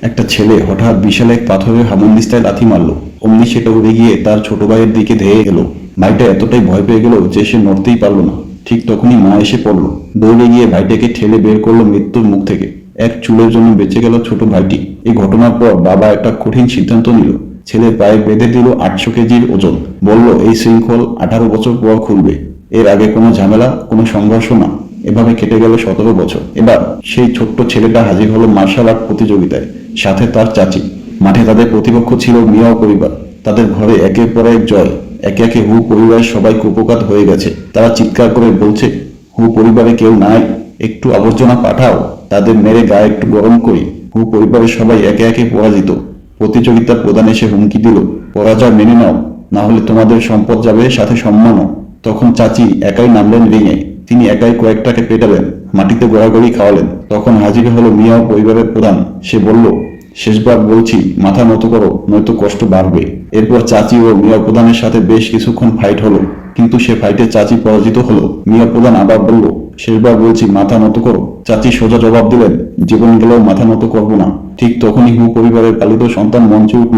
একটা ছেলে হঠাৎ বিশাল এক পাথরের হামানদিস্তায় লাথি মারলো। অমনি সেটা উড়ে গিয়ে তার ছোট ভাইয়ের দিকে ধেয়ে গেল। ভাইটা এতটাই ভয় পেয়ে গেল যে সে নড়তেই পারলো না। ঠিক তখনই মা এসে পড়লো। দৌড়ে গিয়ে ভাইটাকে ঠেলে বের করলো মৃত্যুর মুখ থেকে। এক চুলের জন্য বেঁচে গেল ছোট ভাইটি। এই ঘটনার পর বাবা একটা কঠিন সিদ্ধান্ত নিল। ছেলের পায়ে বেঁধে দিল 800 কেজির ওজন। বলল এই শৃঙ্খল 18 বছর পর খুলবে। এর আগে কোনো ঝামেলা, কোনো সংঘর্ষ না। এভাবে কেটে গেল 17 বছর। এবার সেই ছোট্ট ছেলেটা হাজির হলো মার্শাল আর্ট প্রতিযোগিতায়, সাথে তার চাচি। মাঠে তাদের প্রতিপক্ষ ছিল মিয়াও পরিবার। তাদের ঘরে একের পর এক জয়। একে একে হু পরিবারের সবাই কুপোকাত হয়ে গেছে। তারা চিৎকার করে বলছে, হু পরিবারে কেউ নাই, একটু আবর্জনা পাঠাও, তাদের মেরে গায়ে একটু গরম করি। হু পরিবারের সবাই একে একে পরাজিত। প্রতিযোগিতার প্রধান এসে হুমকি দিল, পরাজয় মেনে নাও, না হলে তোমাদের সম্পদ যাবে, সাথে সম্মানও। তখন চাচি একাই নামলেন রিঙে। তিনি একাই কয়েকটাকে পেটালেন, মাটিতে গড়াগড়ি খাওয়ালেন। তখন হাজির হলো মিয়াও পরিবারের প্রধান। সে বলল, শেষবার বলছি, মাথা নত করো, নয়তো কষ্ট বাড়বে। এরপর চাচি ও মিয়া প্রধানের সাথে বেশ কিছুক্ষণ ফাইট হলো, কিন্তু সে ফাইটে চাচি পরাজিত হলো। মিয়া প্রধান আবার বলল, শেষবার বলছি, মাথা নত করো। চাচি সোজা জবাব দিলেন, জীবন গেলেও মাথা নত করবো না। ঠিক তখনই হু পরিবারের পালিত সন্তান মঞ্চে উঠল।